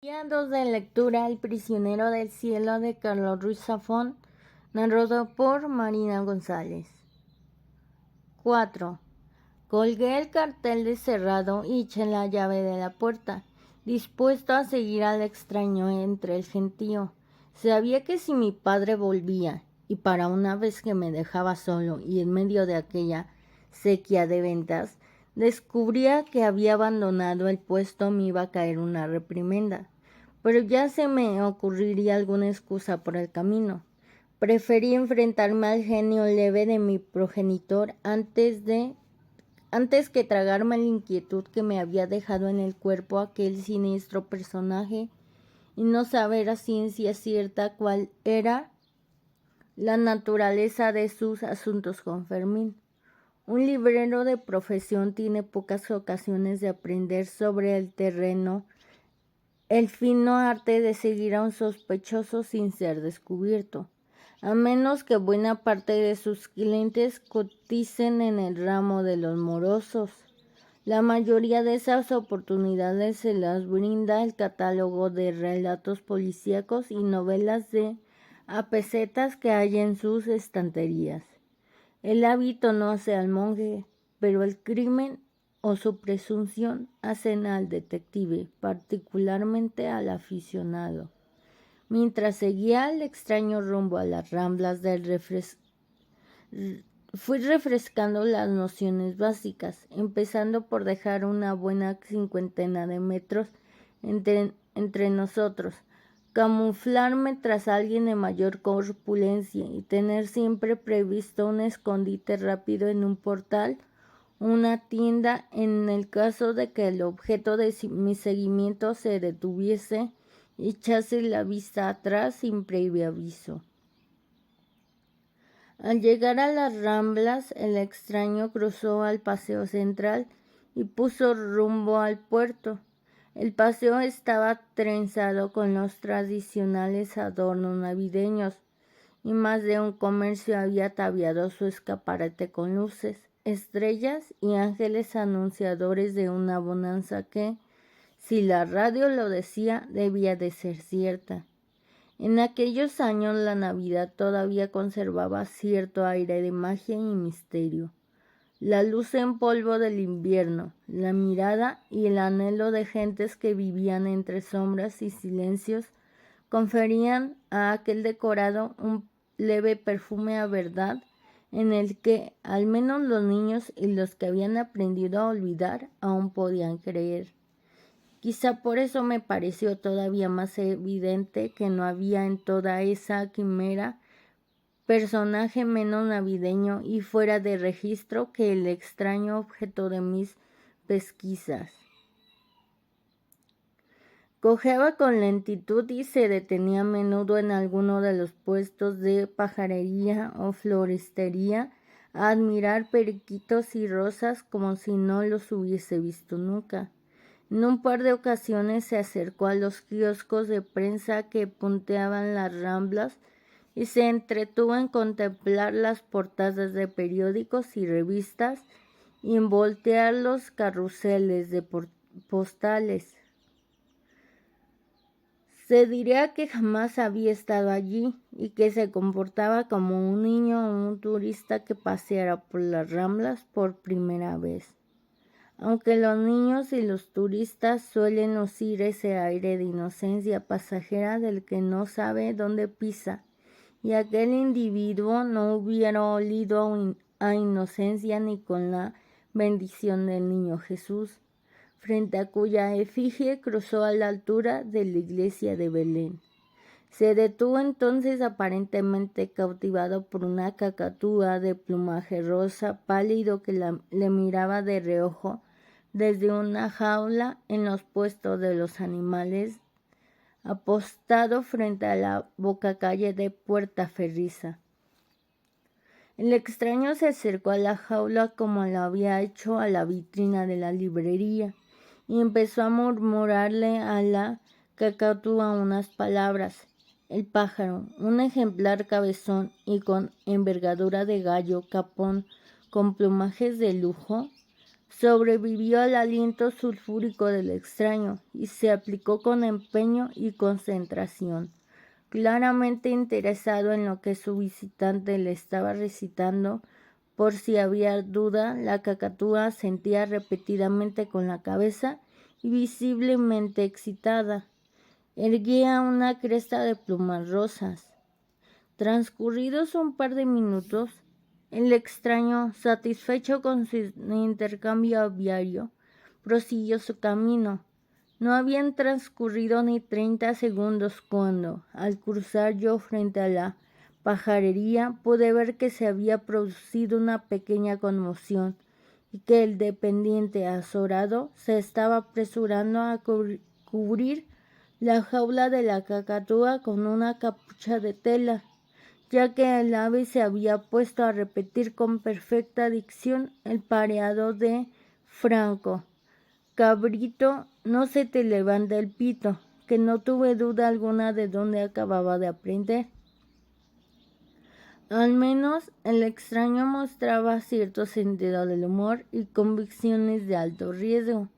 Día 2 de lectura: El prisionero del cielo, de Carlos Ruiz Zafón, narrado por Marina González. 4. Colgué el cartel de cerrado y eché la llave de la puerta, dispuesto a seguir al extraño entre el gentío. Sabía que si mi padre volvía, y para una vez que me dejaba solo y en medio de aquella sequía de ventas, descubría que había abandonado el puesto, me iba a caer una reprimenda. Pero ya se me ocurriría alguna excusa por el camino. Preferí enfrentarme al genio leve de mi progenitor antes que tragarme la inquietud que me había dejado en el cuerpo aquel siniestro personaje y no saber a ciencia cierta cuál era la naturaleza de sus asuntos con Fermín. Un librero de profesión tiene pocas ocasiones de aprender sobre el terreno el fino arte de seguir a un sospechoso sin ser descubierto, a menos que buena parte de sus clientes coticen en el ramo de los morosos. La mayoría de esas oportunidades se las brinda el catálogo de relatos policíacos y novelas de a pesetas que hay en sus estanterías. El hábito no hace al monje, pero el crimen o su presunción hacen al detective, particularmente al aficionado. Mientras seguía al extraño rumbo a las ramblas fui refrescando las nociones básicas, empezando por dejar una buena 50 de metros entre nosotros, camuflarme tras alguien de mayor corpulencia y tener siempre previsto un escondite rápido en un portal, una tienda, en el caso de que el objeto de mi seguimiento se detuviese y echase la vista atrás sin previo aviso. Al llegar a las ramblas, el extraño cruzó al paseo central y puso rumbo al puerto. El paseo estaba trenzado con los tradicionales adornos navideños, y más de un comercio había ataviado su escaparate con luces, estrellas y ángeles anunciadores de una bonanza que, si la radio lo decía, debía de ser cierta. En aquellos años la Navidad todavía conservaba cierto aire de magia y misterio. La luz en polvo del invierno, la mirada y el anhelo de gentes que vivían entre sombras y silencios conferían a aquel decorado un leve perfume a verdad, en el que al menos los niños y los que habían aprendido a olvidar aún podían creer. Quizá por eso me pareció todavía más evidente que no había en toda esa quimera personaje menos navideño y fuera de registro que el extraño objeto de mis pesquisas. Cojeaba con lentitud y se detenía a menudo en alguno de los puestos de pajarería o floristería a admirar periquitos y rosas como si no los hubiese visto nunca. En un par de ocasiones se acercó a los kioscos de prensa que punteaban las ramblas y se entretuvo en contemplar las portadas de periódicos y revistas y en voltear los carruseles de postales. Se diría que jamás había estado allí y que se comportaba como un niño o un turista que paseara por las ramblas por primera vez. Aunque los niños y los turistas suelen lucir ese aire de inocencia pasajera del que no sabe dónde pisa, y aquel individuo no hubiera olido a inocencia ni con la bendición del niño Jesús, frente a cuya efigie cruzó a la altura de la iglesia de Belén. Se detuvo entonces aparentemente cautivado por una cacatúa de plumaje rosa pálido que le miraba de reojo desde una jaula en los puestos de los animales, apostado frente a la bocacalle de Puertaferriza. El extraño se acercó a la jaula como lo había hecho a la vitrina de la librería y empezó a murmurarle a la cacatúa unas palabras. El pájaro, un ejemplar cabezón y con envergadura de gallo capón con plumajes de lujo, Sobrevivió al aliento sulfúrico del extraño y se aplicó con empeño y concentración. Claramente interesado en lo que su visitante le estaba recitando, por si había duda, la cacatúa asentía repetidamente con la cabeza y visiblemente excitada. Erguía una cresta de plumas rosas. Transcurridos un par de minutos, el extraño, satisfecho con su intercambio aviario, prosiguió su camino. No habían transcurrido ni 30 segundos cuando, al cruzar yo frente a la pajarería, pude ver que se había producido una pequeña conmoción y que el dependiente azorado se estaba apresurando a cubrir la jaula de la cacatúa con una capucha de tela, ya que el ave se había puesto a repetir con perfecta dicción el pareado de Franco. Cabrito, no se te levanta el pito, que no tuve duda alguna de dónde acababa de aprender. Al menos el extraño mostraba cierto sentido del humor y convicciones de alto riesgo,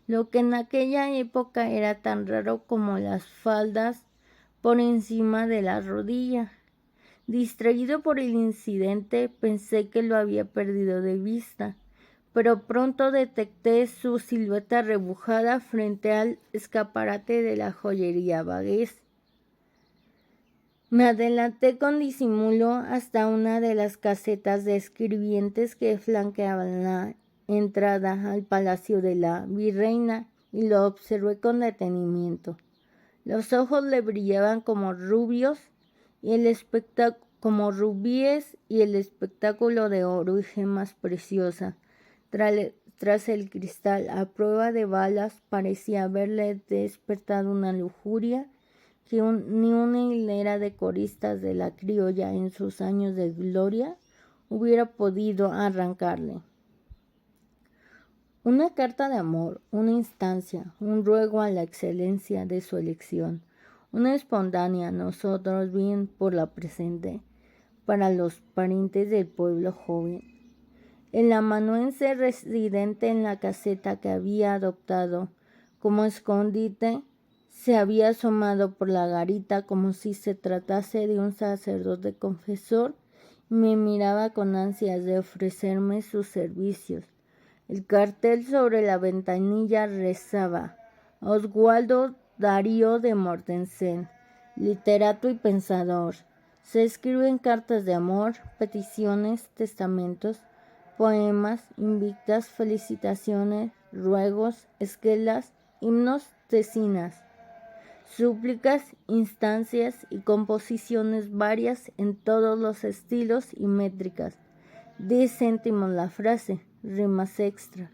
lo que en aquella época era tan raro como las faldas por encima de la rodilla. Distraído por el incidente, pensé que lo había perdido de vista, pero pronto detecté su silueta rebujada frente al escaparate de la joyería Bagués. Me adelanté con disimulo hasta una de las casetas de escribientes que flanqueaban la entrada al palacio de la virreina y lo observé con detenimiento. Los ojos le brillaban como rubíes y el espectáculo de oro y gemas preciosas. Tras el cristal, a prueba de balas, parecía haberle despertado una lujuria que ni una hilera de coristas de la criolla en sus años de gloria hubiera podido arrancarle. Una carta de amor, una instancia, un ruego a la excelencia de su elección, una espontánea, nosotros bien por la presente, para los parientes del pueblo joven. El amanuense residente en la caseta que había adoptado como escondite se había asomado por la garita como si se tratase de un sacerdote confesor y me miraba con ansias de ofrecerme sus servicios. El cartel sobre la ventanilla rezaba: Oswaldo Darío de Mortensen, literato y pensador. Se escriben cartas de amor, peticiones, testamentos, poemas, invictas, felicitaciones, ruegos, esquelas, himnos, tesinas, súplicas, instancias y composiciones varias en todos los estilos y métricas. 10 céntimos la frase, rimas extra.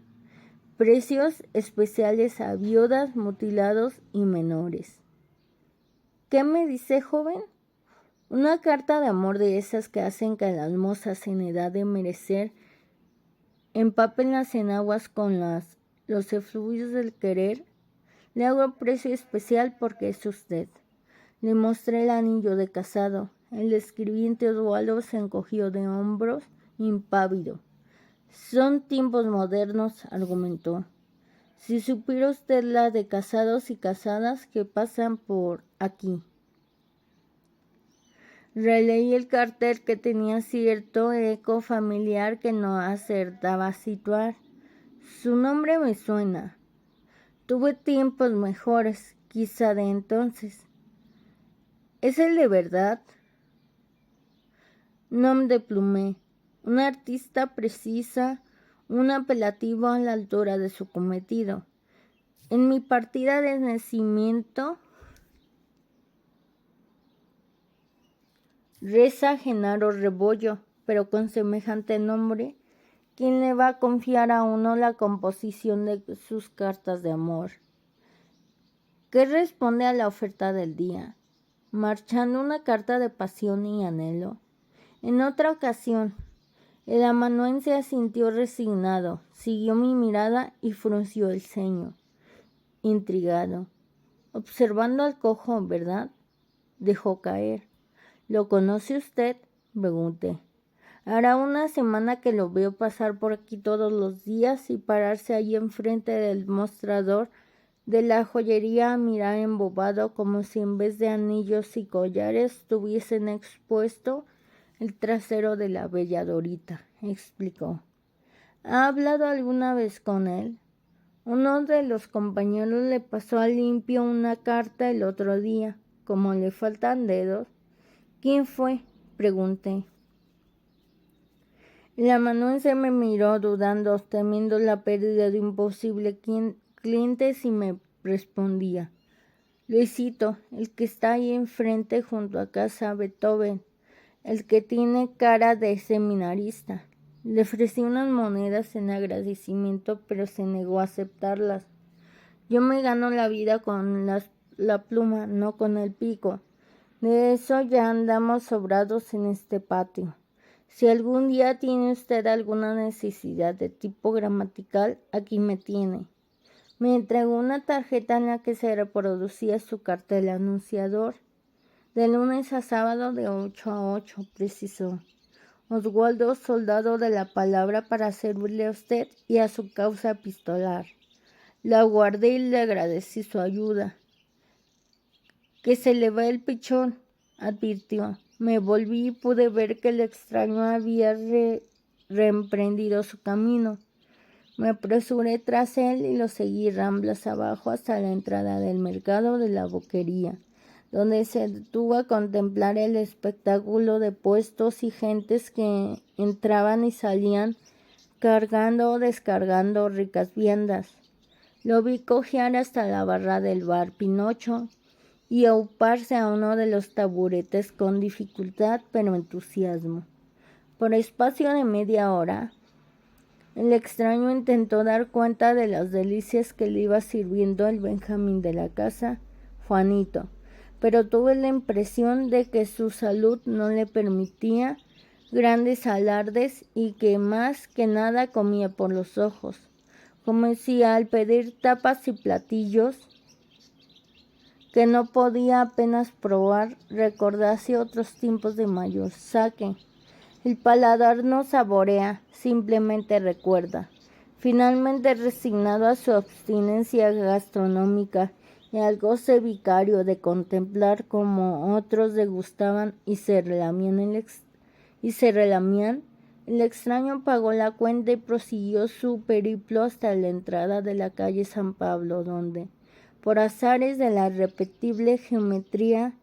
Precios especiales a viudas, mutilados y menores. ¿Qué me dice, joven? Una carta de amor de esas que hacen que las mozas en edad de merecer empapen las enaguas con los efluvios del querer. Le hago precio especial porque es usted. Le mostré el anillo de casado. El escribiente Oswaldo se encogió de hombros, impávido. Son tiempos modernos, argumentó. Si supiera usted la de casados y casadas que pasan por aquí. Releí el cartel, que tenía cierto eco familiar que no acertaba a situar. Su nombre me suena. Tuve tiempos mejores, quizá de entonces. ¿Es el de verdad? Nom de plume. Una artista precisa, un apelativo a la altura de su cometido. En mi partida de nacimiento reza Genaro Rebollo, pero con semejante nombre, ¿quién le va a confiar a uno la composición de sus cartas de amor? ¿Qué responde a la oferta del día? Marchando una carta de pasión y anhelo. En otra ocasión, el amanuense asintió resignado, siguió mi mirada y frunció el ceño, intrigado. Observando al cojo, ¿verdad? Dejó caer. ¿Lo conoce usted?, pregunté. Hará una semana que lo veo pasar por aquí todos los días y pararse allí enfrente del mostrador de la joyería a mirar embobado como si en vez de anillos y collares tuviesen expuesto el trasero de la bella Dorita, explicó. ¿Ha hablado alguna vez con él? Uno de los compañeros le pasó a limpio una carta el otro día. Como le faltan dedos. ¿Quién fue? Pregunté. El amanuense me miró dudando, temiendo la pérdida de un posible cliente si me respondía. Luisito, el que está ahí enfrente junto a casa Beethoven, el que tiene cara de seminarista. Le ofrecí unas monedas en agradecimiento, pero se negó a aceptarlas. Yo me gano la vida con la pluma, no con el pico. De eso ya andamos sobrados en este patio. Si algún día tiene usted alguna necesidad de tipo gramatical, aquí me tiene. Me entregó una tarjeta en la que se reproducía su cartel anunciador. De lunes a sábado de 8 a 8, precisó. Oswaldo, soldado de la palabra para servirle a usted y a su causa epistolar. La guardé y le agradecí su ayuda. Que se le va el pichón, advirtió. Me volví y pude ver que el extraño había reemprendido su camino. Me apresuré tras él y lo seguí ramblas abajo hasta la entrada del mercado de la Boquería, donde se detuvo a contemplar el espectáculo de puestos y gentes que entraban y salían cargando o descargando ricas viandas. Lo vi cojear hasta la barra del bar Pinocho y auparse a uno de los taburetes con dificultad pero entusiasmo. Por espacio de media hora, el extraño intentó dar cuenta de las delicias que le iba sirviendo el Benjamín de la casa, Juanito, pero tuve la impresión de que su salud no le permitía grandes alardes y que más que nada comía por los ojos, como si al pedir tapas y platillos que no podía apenas probar recordase otros tiempos de mayor saque. El paladar no saborea, simplemente recuerda. Finalmente, resignado a su abstinencia gastronómica y al goce vicario de contemplar cómo otros degustaban y se relamían, el extraño pagó la cuenta y prosiguió su periplo hasta la entrada de la calle San Pablo, donde, por azares de la irrepetible geometría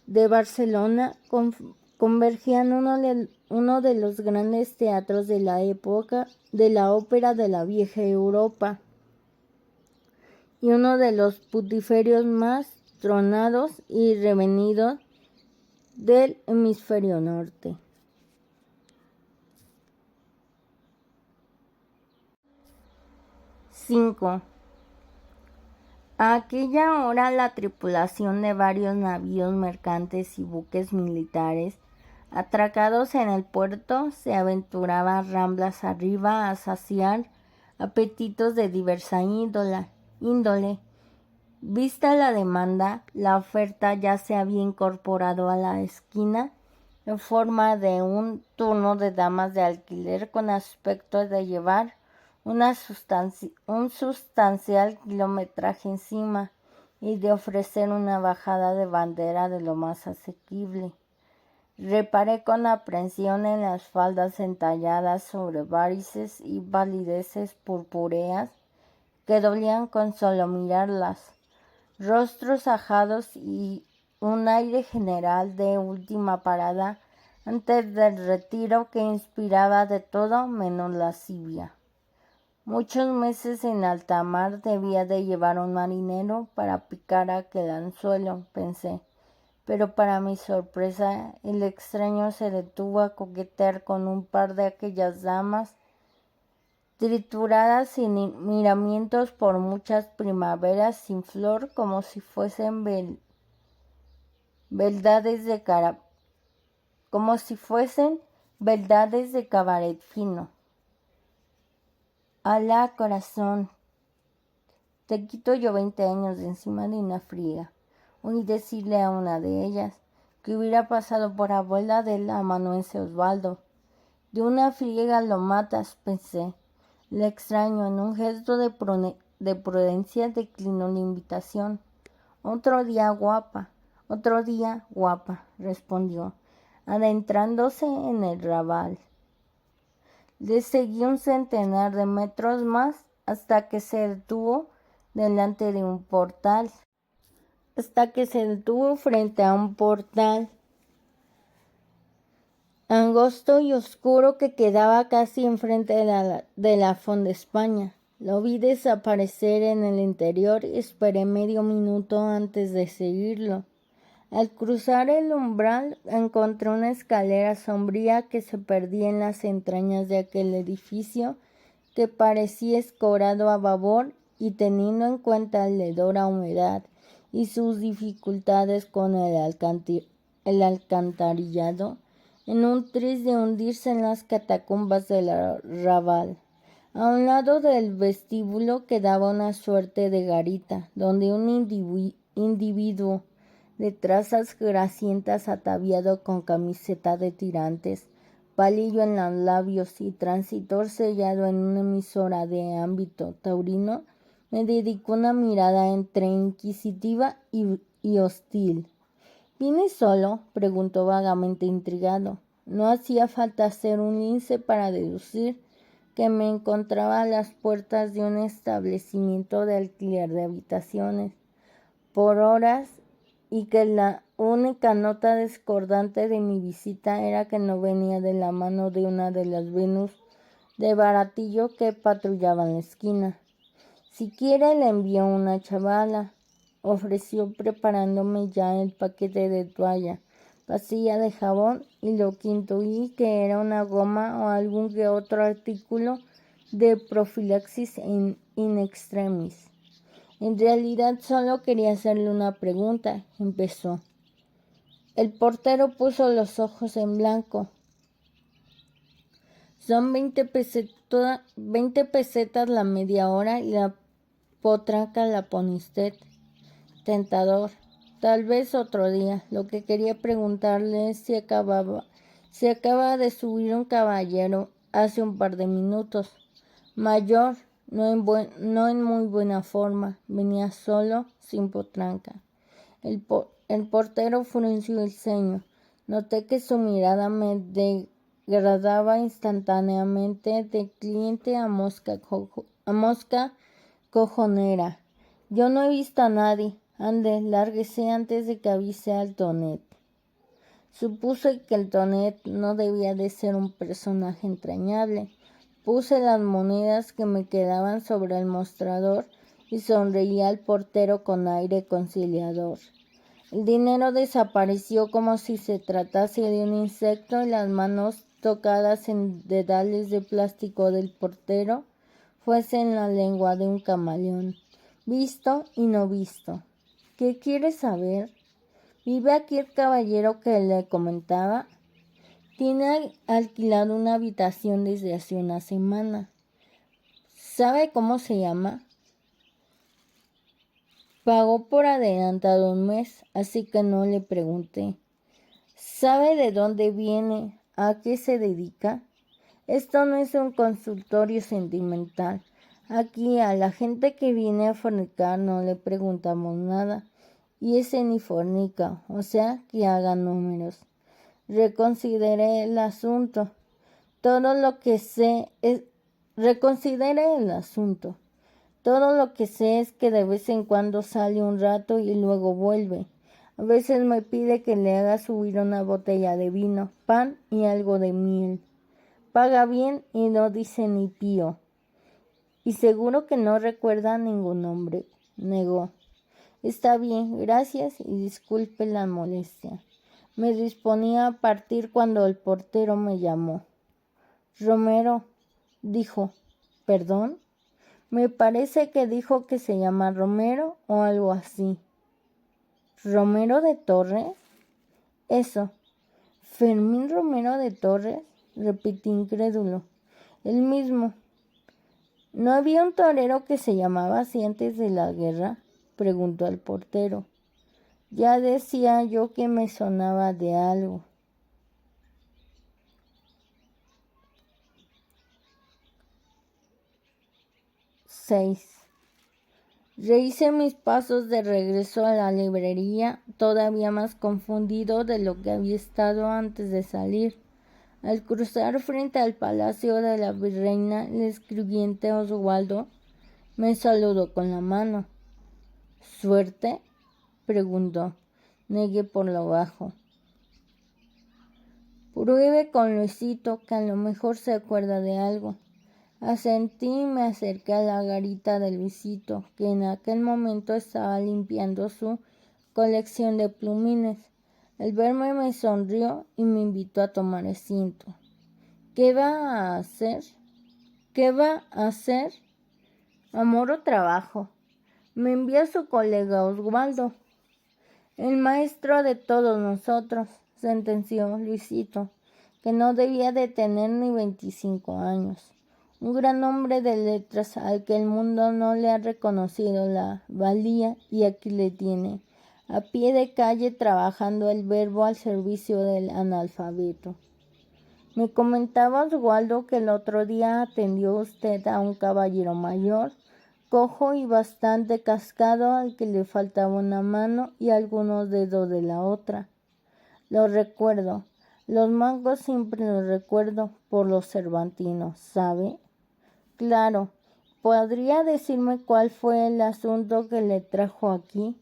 de Barcelona, convergían uno de los grandes teatros de la época de la ópera de la vieja Europa y uno de los putiferios más tronados y revenidos del hemisferio norte. 5. A aquella hora la tripulación de varios navíos mercantes y buques militares atracados en el puerto se aventuraba ramblas arriba a saciar apetitos de diversa índole. Vista la demanda, la oferta ya se había incorporado a la esquina en forma de un turno de damas de alquiler con aspecto de llevar un sustancial kilometraje encima y de ofrecer una bajada de bandera de lo más asequible. Reparé con aprensión en las faldas entalladas sobre varices y valideces purpúreas que dolían con solo mirarlas, rostros ajados y un aire general de última parada antes del retiro que inspiraba de todo menos lascivia. Muchos meses en alta mar debía de llevar un marinero para picar aquel anzuelo, pensé, pero para mi sorpresa el extraño se detuvo a coquetear con un par de aquellas damas trituradas sin miramientos por muchas primaveras sin flor, como si fuesen beldades de cabaret fino. Alá, corazón, te quito yo 20 años de encima de una friega. Oí decirle a una de ellas, que hubiera pasado por abuela del amanuense Osvaldo. De una friega lo matas, pensé. Le extraño, en un gesto de prudencia declinó la invitación. Otro día, guapa, respondió, adentrándose en el rabal. Le seguí un centenar de metros más hasta que se detuvo delante de un portal. Frente a un portal angosto y oscuro que quedaba casi enfrente de la Font de España. Lo vi desaparecer en el interior y esperé medio minuto antes de seguirlo. Al cruzar el umbral encontré una escalera sombría que se perdía en las entrañas de aquel edificio que parecía escorado a babor, y teniendo en cuenta la hedora humedad y sus dificultades con el alcantarillado, en un tris de hundirse en las catacumbas del arrabal. A un lado del vestíbulo quedaba una suerte de garita, donde un individuo de trazas grasientas, ataviado con camiseta de tirantes, palillo en los labios y transitor sellado en una emisora de ámbito taurino, me dedicó una mirada entre inquisitiva y hostil. ¿Vienes solo?, preguntó vagamente intrigado. No hacía falta ser un lince para deducir que me encontraba a las puertas de un establecimiento de alquiler de habitaciones por horas, y que la única nota discordante de mi visita era que no venía de la mano de una de las Venus de baratillo que patrullaban la esquina. Si quiere le envío una chavala, ofreció, preparándome ya el paquete de toalla, pastilla de jabón y lo que intuí que era una goma o algún que otro artículo de profilaxis in extremis. En realidad solo quería hacerle una pregunta, empezó. El portero puso los ojos en blanco. Son 20 pesetas la media hora y la potranca la pone usted. Tentador. Tal vez otro día. Lo que quería preguntarle es si acaba de subir un caballero hace un par de minutos. Mayor, no en muy buena forma. Venía solo, sin potranca. El portero frunció el ceño. Noté que su mirada me degradaba instantáneamente de cliente a mosca cojonera. Yo no he visto a nadie. Ande, lárguese antes de que avise al Tonet. Supuse que el Tonet no debía de ser un personaje entrañable. Puse las monedas que me quedaban sobre el mostrador y sonreí al portero con aire conciliador. El dinero desapareció como si se tratase de un insecto y las manos tocadas en dedales de plástico del portero fuesen la lengua de un camaleón, visto y no visto. ¿Qué quiere saber? ¿Vive aquí el caballero que le comentaba? Tiene alquilado una habitación desde hace una semana. ¿Sabe cómo se llama? Pagó por adelantado un mes, así que no le pregunté. ¿Sabe de dónde viene? ¿A qué se dedica? Esto no es un consultorio sentimental. Aquí a la gente que viene a fornicar no le preguntamos nada. Y ese ni fornica, o sea, que haga números. Reconsidere el asunto. Todo lo que sé es que de vez en cuando sale un rato y luego vuelve. A veces me pide que le haga subir una botella de vino, pan y algo de miel. Paga bien y no dice ni pío. Y seguro que no recuerda ningún nombre, negó. Está bien, gracias y disculpe la molestia. Me disponía a partir cuando el portero me llamó. Romero, dijo. ¿Perdón? Me parece que dijo que se llama Romero o algo así. ¿Romero de Torres? Eso. ¿Fermín Romero de Torres? Repetí incrédulo. El mismo. ¿No había un torero que se llamaba así antes de la guerra? Preguntó al portero. Ya decía yo que me sonaba de algo. Rehice mis pasos de regreso a la librería, todavía más confundido de lo que había estado antes de salir. Al cruzar frente al palacio de la virreina, el escribiente Oswaldo me saludó con la mano. ¿Suerte?, preguntó. Negué por lo bajo. Pruebe con Luisito, que a lo mejor se acuerda de algo. Asentí y me acerqué a la garita de Luisito, que en aquel momento estaba limpiando su colección de plumines. Al verme me sonrió y me invitó a tomar asiento. ¿Qué va a hacer? ¿Qué va a hacer? Amor o trabajo. Me envía su colega Oswaldo, el maestro de todos nosotros, sentenció Luisito, que no debía de tener ni 25 años. Un gran hombre de letras al que el mundo no le ha reconocido la valía, y aquí le tiene, a pie de calle, trabajando el verbo al servicio del analfabeto. Me comentaba Oswaldo que el otro día atendió usted a un caballero mayor, cojo y bastante cascado, al que le faltaba una mano y algunos dedos de la otra. Lo recuerdo. Los mangos siempre los recuerdo por los cervantinos, ¿sabe? Claro. ¿Podría decirme cuál fue el asunto que le trajo aquí?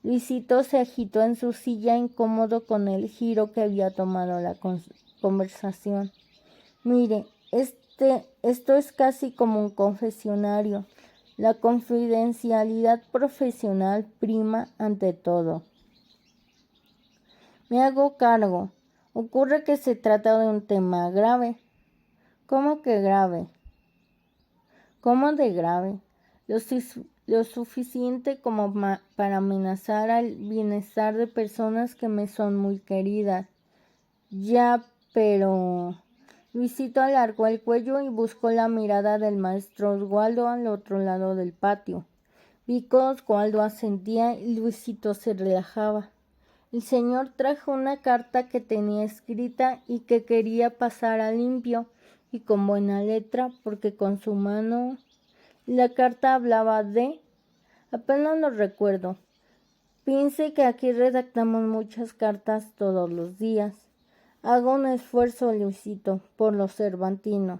Luisito se agitó en su silla, incómodo con el giro que había tomado la conversación. Mire, esto es casi como un confesionario. La confidencialidad profesional prima ante todo. Me hago cargo. Ocurre que se trata de un tema grave. ¿Cómo que grave? ¿Cómo de grave? Lo suficiente como para amenazar al bienestar de personas que me son muy queridas. Ya, pero... Luisito alargó el cuello y buscó la mirada del maestro Oswaldo al otro lado del patio. Vi que Oswaldo asentía y Luisito se relajaba. El señor trajo una carta que tenía escrita y que quería pasar a limpio y con buena letra, porque con su mano... La carta hablaba de... Apenas lo recuerdo. Piense que aquí redactamos muchas cartas todos los días. Hago un esfuerzo, Luisito, por los cervantinos.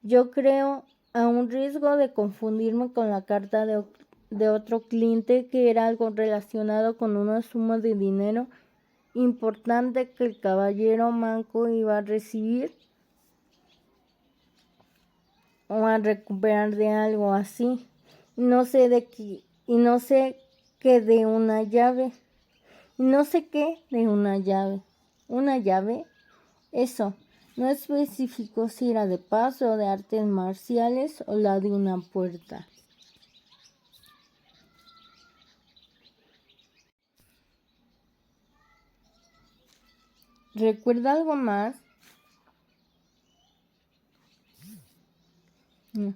Yo creo, a un riesgo de confundirme con la carta de otro cliente, que era algo relacionado con una suma de dinero importante que el caballero manco iba a recibir o a recuperar de algo así. No sé de qué, y no sé qué de una llave. Y no sé qué de una llave. ¿Una llave? Eso. No especificó si era de paz o de artes marciales o la de una puerta. ¿Recuerda algo más? No.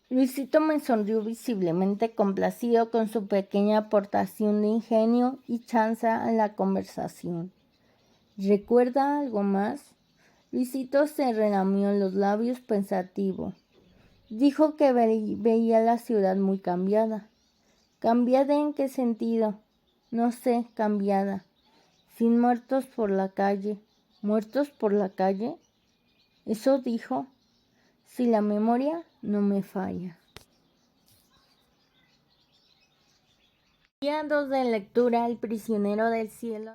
Luisito me sonrió visiblemente complacido con su pequeña aportación de ingenio y chanza a la conversación. ¿Recuerda algo más? Luisito se relamió los labios pensativo. Dijo que veía la ciudad muy cambiada. ¿Cambiada en qué sentido? No sé, cambiada. Sin muertos por la calle. ¿Muertos por la calle? Eso dijo. Si la memoria no me falla. Día 2 de lectura: El prisionero del cielo.